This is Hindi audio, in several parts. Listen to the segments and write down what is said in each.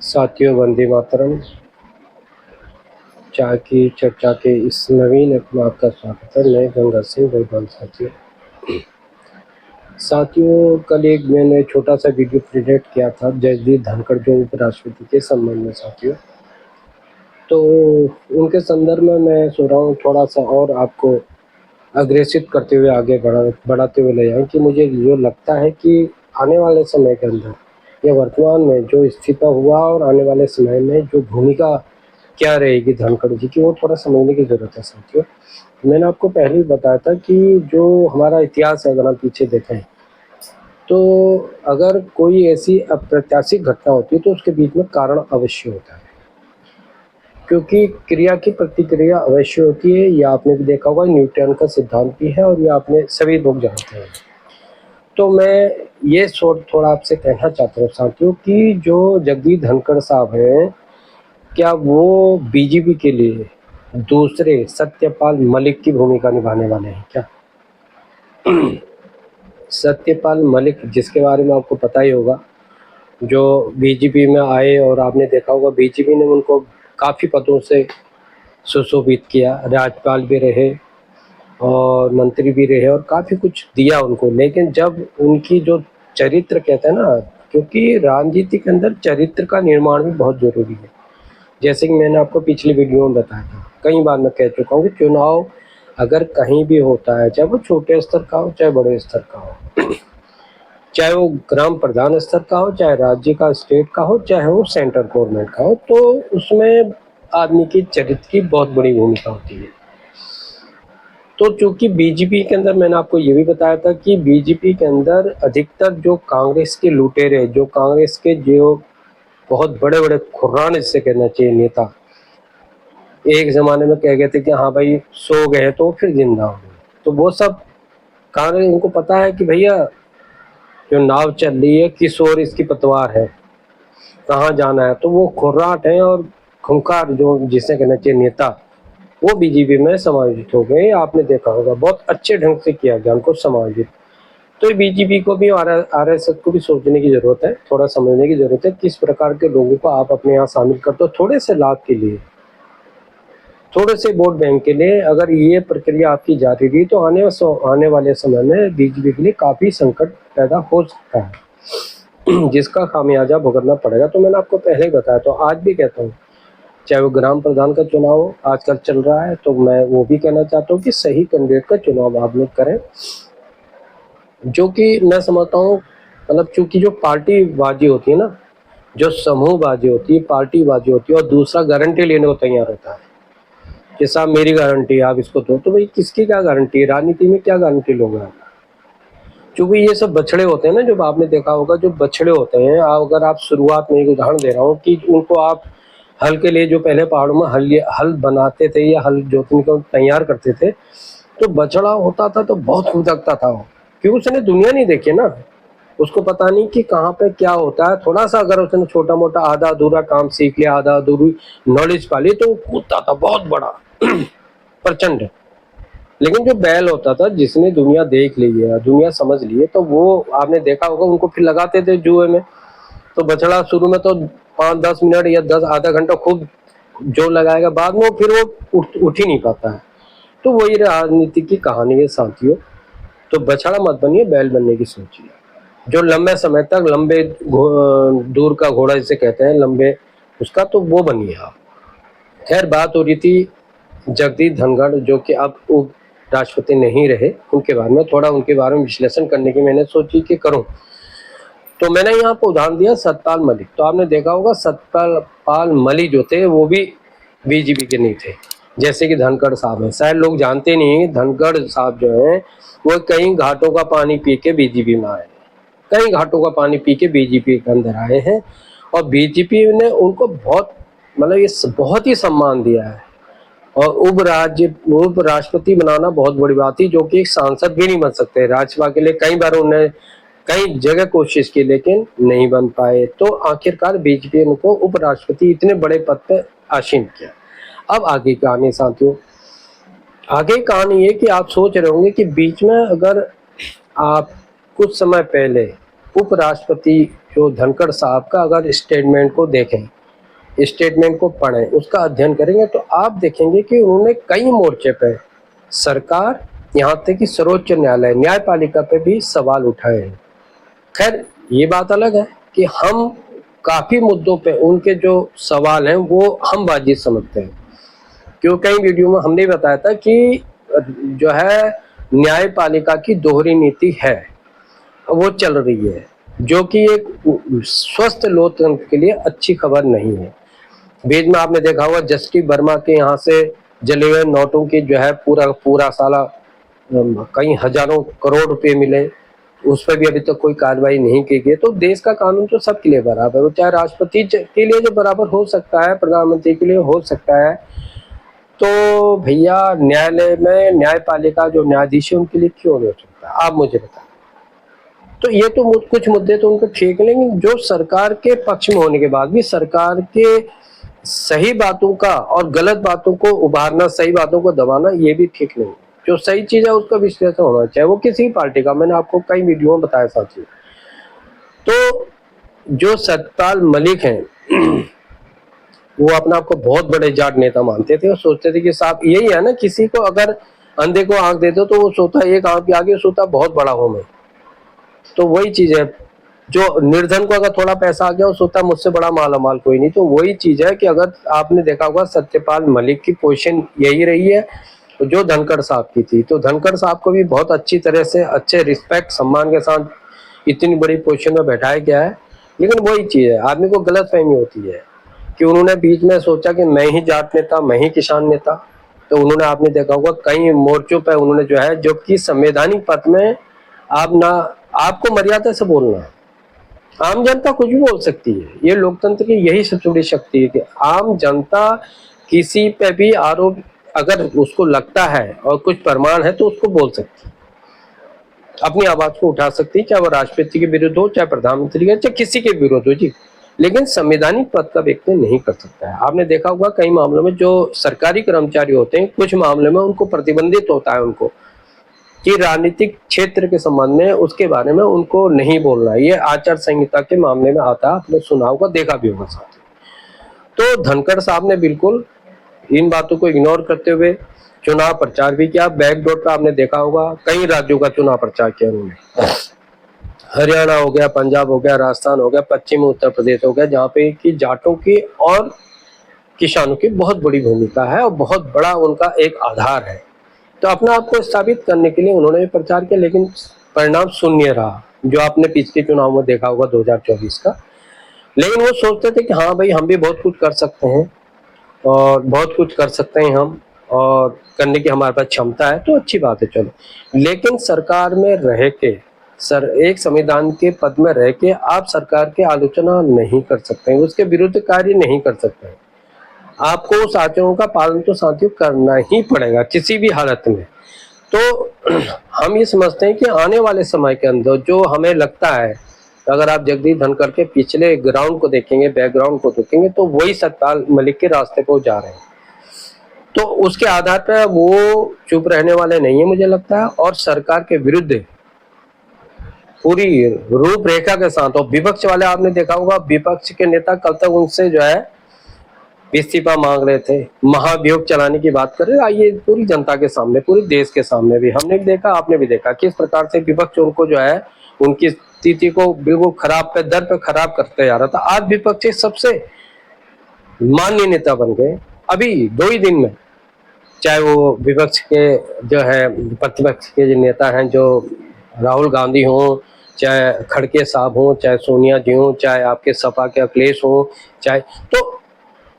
साथियों, वंदे मातरम। चाय की चर्चा के इस नवीन में आपका स्वागत है। मैं गंगा सिंह बेगम। साथियों, कल एक मैंने छोटा सा वीडियो क्रिएट किया था जगदीप धनखड़ जो उपराष्ट्रपति के संबंध में। साथियों, तो उनके संदर्भ में मैं सोच रहा हूँ थोड़ा सा और आपको अग्रेसित करते हुए आगे बढ़ाते हुए ले जाएं कि मुझे जो लगता है कि आने वाले समय के अंदर या वर्तमान में जो इस्तीफा हुआ और आने वाले समय में जो भूमिका क्या रहेगी धनखड़ जी की, वो थोड़ा समझने की ज़रूरत है। साथियों, मैंने आपको पहले ही बताया था कि जो हमारा इतिहास है, अगर हम पीछे देखें तो अगर कोई ऐसी अप्रत्याशित घटना होती है तो उसके बीच में कारण अवश्य होता है, क्योंकि क्रिया की प्रतिक्रिया अवश्य होती है। ये आपने भी देखा होगा, न्यूटन का सिद्धांत भी है और ये आपने सभी लोग जानते हैं। तो मैं ये थोड़ा आपसे कहना चाहता हूँ साथियों कि जो जगदीप धनखड़ साहब हैं, क्या वो बीजेपी के लिए दूसरे सत्यपाल मलिक की भूमिका निभाने वाले हैं क्या? सत्यपाल मलिक, जिसके बारे में आपको पता ही होगा, जो बीजेपी में आए और आपने देखा होगा बीजेपी ने उनको काफ़ी पदों से सुशोभित किया, राज्यपाल भी रहे और मंत्री भी रहे और काफ़ी कुछ दिया उनको। लेकिन जब उनकी जो चरित्र कहते हैं ना, क्योंकि राजनीति के अंदर चरित्र का निर्माण भी बहुत ज़रूरी है। जैसे कि मैंने आपको पिछली वीडियो में बताया था, कई बार मैं कह चुका हूँ कि चुनाव अगर कहीं भी होता है, चाहे वो छोटे स्तर का हो चाहे बड़े स्तर का हो, चाहे वो ग्राम प्रधान स्तर का हो, चाहे राज्य का, स्टेट का हो, चाहे वो सेंट्रल गवर्नमेंट का हो, तो उसमें आदमी की चरित्र की बहुत बड़ी भूमिका होती है। तो चूंकि बीजेपी के अंदर मैंने आपको ये भी बताया था कि बीजेपी के अंदर अधिकतर जो कांग्रेस के लुटेरे, जो कांग्रेस के जो बहुत बड़े बड़े खुर्रान इससे कहना चाहिए नेता, एक ज़माने में कह गए थे कि हाँ भाई सो गए तो फिर जिंदा हो गए, तो वो सब कांग्रेस, उनको पता है कि भैया जो नाव चल रही है किस ओर इसकी पतवार है, कहाँ जाना है। तो वो खुर्राट है और खुंखार जो जिसे कहना चाहिए नेता, वो बीजेपी में समायोजित हो गए। आपने देखा होगा बहुत अच्छे ढंग से किया गया उनको समायोजित। तो बीजेपी को भी और आरएसएस को भी सोचने की जरूरत है, थोड़ा समझने की जरूरत है किस प्रकार के लोगों को आप अपने यहाँ शामिल करते हो, थोड़े से लाभ के लिए, थोड़े से वोट बैंक के लिए। अगर ये प्रक्रिया आपकी जारी रही तो आने वाले समय में बीजेपी के लिए काफ़ी संकट पैदा हो सकता है, जिसका खामियाजा भुगतना पड़ेगा। तो मैंने आपको पहले ही बताया, तो आज भी कहता हूँ, चाहे वो ग्राम प्रधान का चुनाव आजकल चल रहा है, तो मैं वो भी कहना चाहता हूँ कि सही कैंडिडेट का चुनाव आप लोग करें, जो कि मैं समझता हूँ, मतलब चूंकि जो पार्टीबाजी होती है ना, जो समूहबाजी होती है, पार्टीबाजी होती है, और दूसरा गारंटी लेने को तैयार होता है कि साहब मेरी गारंटी आप इसको दो, तो भाई किसकी क्या गारंटी है? राजनीति में क्या गारंटी लोगे आप? क्योंकि ये सब बछड़े होते हैं ना, जो आपने देखा होगा, जो बछड़े होते हैं, अगर आप शुरुआत में एक उदाहरण दे रहा हूँ कि उनको आप हल के लिए जो पहले पहाड़ों में हल बनाते थे या हल जोतने को तैयार करते थे, तो बछड़ा होता था तो बहुत खुदकता था वो, क्योंकि उसने दुनिया नहीं देखी ना, उसको पता नहीं कि कहाँ पे क्या होता है। थोड़ा सा अगर उसने छोटा मोटा आधा अधूरा काम सीख लिया, आधा अधूरी नॉलेज पाली, तो वो कूदता था बहुत बड़ा प्रचंड। लेकिन जो बैल होता था, जिसने दुनिया देख ली है, दुनिया समझ ली है, तो वो आपने देखा होगा उनको फिर लगाते थे जुए में। तो बछड़ा शुरू में तो 5-10 मिनट या 10 आधा घंटा खूब जोर लगाएगा, बाद में फिर वो उठ ही नहीं पाता है। तो वही राजनीति की कहानी है साथियों। तो बछड़ा मत बनिए, बैल बनने की सोचिए, जो लंबे समय तक लंबे दूर का घोड़ा जिसे कहते हैं, लंबे उसका, तो वो बनिए आप। खैर, बात हो रही थी जगदीप धनखड़, जो कि अब उप राष्ट्रपति नहीं रहे, उनके बारे में थोड़ा, उनके बारे में विश्लेषण करने की मैंने सोची कि करूं। तो मैंने यहाँ पर उदाहरण दिया सतपाल मलिक। तो आपने देखा होगा सतपाल मलिक जो थे वो भी बीजेपी के नहीं थे, जैसे कि धनखड़ साहब हैं। शायद लोग जानते नहीं, धनखड़ साहब जो हैं वो कई घाटों का पानी पी के बीजेपी में आए, कई घाटों का पानी पी के बीजेपी के अंदर आए हैं, और बीजेपी ने उनको बहुत, मतलब ये बहुत ही सम्मान दिया है। और उप राष्ट्रपति बनाना बहुत बड़ी बात थी, जो कि एक सांसद भी नहीं बन सकते। राज्यसभा के लिए कई बार उन्हें कई जगह कोशिश की, लेकिन नहीं बन पाए। तो आखिरकार बीजेपी ने उनको उपराष्ट्रपति इतने बड़े पद पर आसीन किया। अब आगे की कहानी साथियों, आगे कहानी ये कि आप सोच रहे होंगे कि बीच में अगर आप कुछ समय पहले उपराष्ट्रपति जो धनखड़ साहब का अगर स्टेटमेंट को देखें, स्टेटमेंट को पढ़ें, उसका अध्ययन करेंगे तो आप देखेंगे कि उन्होंने कई मोर्चे पे सरकार, यहाँ तक कि सर्वोच्च न्यायालय, न्यायपालिका पे भी सवाल उठाए हैं। खैर ये बात अलग है कि हम काफ़ी मुद्दों पे उनके जो सवाल हैं वो हम बाजी समझते हैं, क्यों कई वीडियो में हमने बताया था कि जो है न्यायपालिका की दोहरी नीति है, वो चल रही है, जो कि एक स्वस्थ लोकतंत्र के लिए अच्छी खबर नहीं है। बीच में आपने देखा होगा जस्टिस वर्मा के यहाँ से जले हुए नोटों की जो है पूरा साला कई हजारों करोड़ रुपए मिले, उस पर भी अभी तक कोई कार्रवाई नहीं की गई। तो देश का कानून तो सबके लिए बराबर हो, चाहे राष्ट्रपति के लिए जो बराबर हो सकता है, प्रधानमंत्री के लिए हो सकता है, तो भैया न्यायालय में न्यायपालिका जो न्यायाधीश है उनके लिए क्यों नहीं हो सकता, आप मुझे बताएं। तो ये तो कुछ मुद्दे तो उनको ठीक, लेकिन जो सरकार के पक्ष में होने के बाद भी सरकार के सही बातों का और गलत बातों को उभारना, सही बातों को दबाना, ये भी ठीक नहीं। जो सही चीज है उसका विश्लेषण होना चाहिए, वो किसी पार्टी का, मैंने आपको कई वीडियो में बताया साथी। तो जो सत्यपाल मलिक हैं वो अपने आप को बहुत बड़े जाट नेता मानते थे और सोचते थे कि साहब यही है ना, किसी को अगर अंधे को आंख दे दो तो वो सोता एक आंख के आगे सोता बहुत बड़ा हूं मैं। तो वही चीज है, जो निर्धन को अगर थोड़ा पैसा आ गया वो सोता मुझसे बड़ा माला माल कोई नहीं। तो वही चीज है कि अगर आपने देखा होगा सत्यपाल मलिक की पोजीशन यही रही है जो धनखड़ साहब की थी, तो धनखड़ साहब को भी बहुत अच्छी तरह से, अच्छे रिस्पेक्ट सम्मान के साथ इतनी बड़ी पोजीशन में बैठाया गया है। लेकिन वही चीज है, आदमी को गलतफहमी होती है कि उन्होंने बीच में सोचा कि मैं ही जाट नेता, मैं ही किसान नेता। तो उन्होंने, आपने देखा होगा कई मोर्चों पर उन्होंने जो है, जो कि संवैधानिक पद में आप ना, आपको मर्यादा से बोलना है, आम जनता कुछ भी बोल सकती है, ये लोकतंत्र की यही सबसे बड़ी शक्ति है कि आम जनता किसी पे भी आरोप अगर उसको लगता है और कुछ प्रमाण है तो उसको बोल सकती है, अपनी आवाज को उठा सकती है, चाहे वो राष्ट्रपति के विरुद्ध हो, चाहे प्रधानमंत्री के, चाहे किसी के विरुद्ध हो जी। लेकिन संवैधानिक पद का व्यक्ति नहीं कर सकता है। आपने देखा होगा कई मामलों में जो सरकारी कर्मचारी होते हैं, कुछ मामलों में उनको प्रतिबंधित होता है उनको कि राजनीतिक क्षेत्र के संबंध में उसके बारे में उनको नहीं बोलना है। ये आचार संहिता के मामले में आता है, आपने सुना होगा, देखा भी होगा साथ। तो धनखड़ साहब ने बिल्कुल इन बातों को इग्नोर करते हुए चुनाव प्रचार भी किया। बैकडोर पे आपने देखा होगा कई राज्यों का चुनाव प्रचार किया उन्होंने, हरियाणा हो गया, पंजाब हो गया, राजस्थान हो गया, पश्चिमी उत्तर प्रदेश हो गया, जहाँ पे कि जाटों की और किसानों की बहुत बड़ी भूमिका है और बहुत बड़ा उनका एक आधार है। तो अपने आप को स्थापित करने के लिए उन्होंने भी प्रचार किया, लेकिन परिणाम शून्य रहा, जो आपने पिछले चुनाव में देखा होगा 2024 का। लेकिन वो सोचते थे कि हाँ भाई हम भी बहुत कुछ कर सकते हैं और बहुत कुछ कर सकते हैं हम, और करने की हमारे पास क्षमता है, तो अच्छी बात है चलो। लेकिन सरकार में रह के, एक संविधान के पद में रह के आप सरकार की आलोचना नहीं कर सकते हैं, उसके विरुद्ध कार्य नहीं कर सकते हैं। आपको उस आचरणों का पालन तो साथियों करना ही पड़ेगा किसी भी हालत में। तो हम ये समझते हैं कि आने वाले समय के अंदर जो हमें लगता है, अगर आप जगदीश धनखड़ के पिछले ग्राउंड को देखेंगे, बैकग्राउंड को देखेंगे, तो वही सत्यपाल मलिक के रास्ते पर जा रहे हैं। तो उसके आधार पर वो चुप रहने वाले नहीं है मुझे लगता है, और सरकार के विरुद्ध पूरी रूपरेखा के साथ। और विपक्ष वाले, आपने देखा होगा विपक्ष के नेता कल तक उनसे जो है इस्तीफा मांग रहे थे, महाभियोग चलाने की बात कर रहे। आइए पूरी जनता के सामने, पूरे देश के सामने भी हमने भी देखा, आपने भी देखा किस प्रकार से विपक्ष उनको जो है, उनकी स्थिति को बिल्कुल खराब पे दर पे खराब करते जा रहा था। आज विपक्ष सबसे माननीय नेता बन गए अभी 2 ही दिन में, चाहे वो विपक्ष के जो है, प्रतिपक्ष के जो नेता हैं, जो राहुल गांधी हों, चाहे खड़गे साहब हों, चाहे सोनिया जी हों, चाहे आपके सपा के अखिलेश हों, चाहे, तो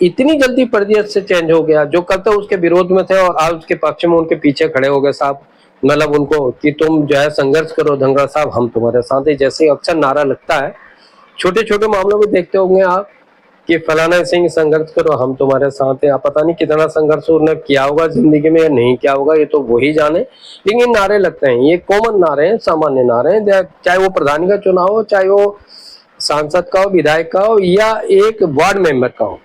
इतनी जल्दी पर्दियत से चेंज हो गया। जो कल तक उसके विरोध में थे और आज उसके पक्ष में उनके पीछे खड़े हो गए साहब, मतलब उनको कि तुम जो है संघर्ष करो धनखड़ साहब, हम तुम्हारे साथ हैं, जैसे अक्सर नारा लगता है। छोटे छोटे मामलों में देखते होंगे आप कि फलाना सिंह संघर्ष करो, हम तुम्हारे साथ हैं। आप पता नहीं कितना संघर्ष उन्होंने किया होगा जिंदगी में या नहीं किया होगा, ये तो वही जाने, लेकिन नारे लगते हैं, ये कॉमन नारे हैं, सामान्य नारे हैं, चाहे वो प्रधानी का चुनाव हो, चाहे वो सांसद का हो, विधायक का हो, या एक वार्ड मेंबर का हो।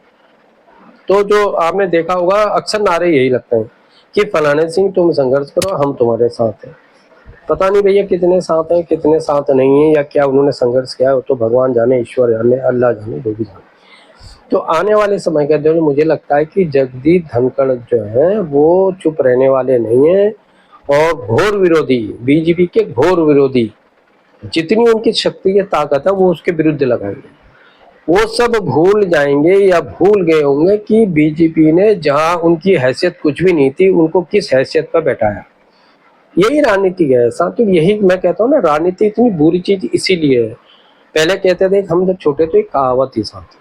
तो जो आपने देखा होगा अक्सर नारे यही लगते हैं कि फलाने सिंह तुम संघर्ष करो, हम तुम्हारे साथ हैं। पता नहीं भैया कितने साथ हैं कितने साथ नहीं है, या क्या उन्होंने संघर्ष किया है, वो तो भगवान जाने, ईश्वर जाने, अल्लाह जाने, जो भी जाने। तो आने वाले समय के अंदर मुझे लगता है कि जगदीप धनखड़ जो है वो चुप रहने वाले नहीं है, और घोर विरोधी, बीजेपी के घोर विरोधी, जितनी उनकी शक्ति की ताकत है वो उसके विरुद्ध लगाएंगे। वो सब भूल जाएंगे या भूल गए होंगे कि बीजेपी ने जहां उनकी हैसियत कुछ भी नहीं थी, उनको किस हैसियत पर बैठाया। यही राजनीति है साथियों, यही मैं कहता हूँ ना, राजनीति इतनी बुरी चीज इसीलिए है। पहले कहते थे, हम जब छोटे थे, एक कहावत थी साथ,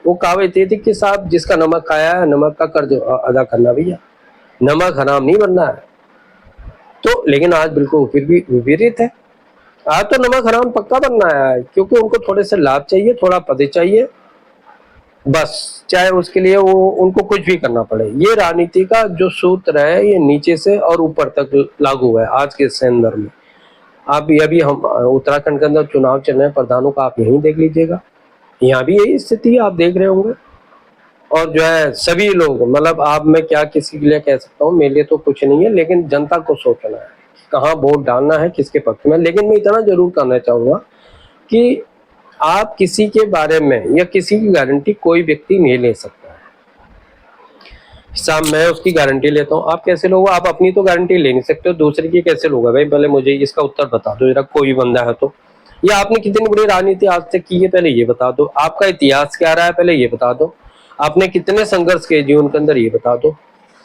वो कहावत ये थी कि साहब जिसका नमक खाया है नमक का कर्ज अदा करना भैया, नमक हराम नहीं बनना है। तो लेकिन आज बिल्कुल फिर भी विपरीत है, आज तो नमक हराम पक्का बनना है, क्योंकि उनको थोड़े से लाभ चाहिए, थोड़ा पद चाहिए, बस चाहे उसके लिए वो उनको कुछ भी करना पड़े। ये राजनीति का जो सूत्र है ये नीचे से और ऊपर तक लागू है आज के संदर्भ में। आप अभी हम उत्तराखंड के अंदर चुनाव चल रहे हैं प्रधानों का, आप यहीं देख लीजिएगा, यहाँ भी यही स्थिति आप देख रहे होंगे। और जो है सभी लोग, मतलब आप, मैं क्या किसी के लिए कह सकता हूँ, मेरे लिए तो कुछ नहीं है, लेकिन जनता को सोचना है कहाँ वोट डालना है, किसके पक्ष में। लेकिन मैं इतना जरूर करना चाहूंगा कि आप किसी के बारे में या किसी की गारंटी कोई व्यक्ति नहीं ले सकता है। साहब मैं उसकी गारंटी लेता हूँ, आप कैसे लोगे? आप अपनी तो गारंटी ले नहीं सकते हो, दूसरे की कैसे लोगे भाई? पहले मुझे इसका उत्तर बता दो जरा, कोई बंदा है तो। या आपने कितनी बड़ी राजनीति आज तक की है, पहले ये बता दो। आपका इतिहास क्या रहा है, पहले ये बता दो। आपने कितने संघर्ष किए जीवन के अंदर, ये बता दो।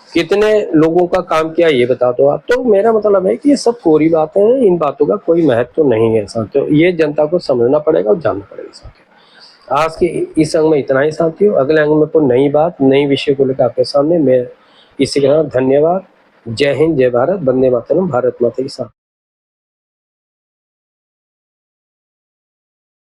कितने लोगों का काम किया, ये बता दो आप। तो मेरा मतलब है कि ये सब कोरी बातें हैं, इन बातों का कोई महत्व तो नहीं है साथियों, ये जनता को समझना पड़ेगा और जानना पड़ेगा साथियों। आज के इस अंग में इतना ही साथियों, अगले अंग में कोई नई बात, नई विषय को लेकर आपके सामने मैं इसी के साथ धन्यवाद। जय हिंद, जय भारत, वंदे मातरम, भारत माता की साथ।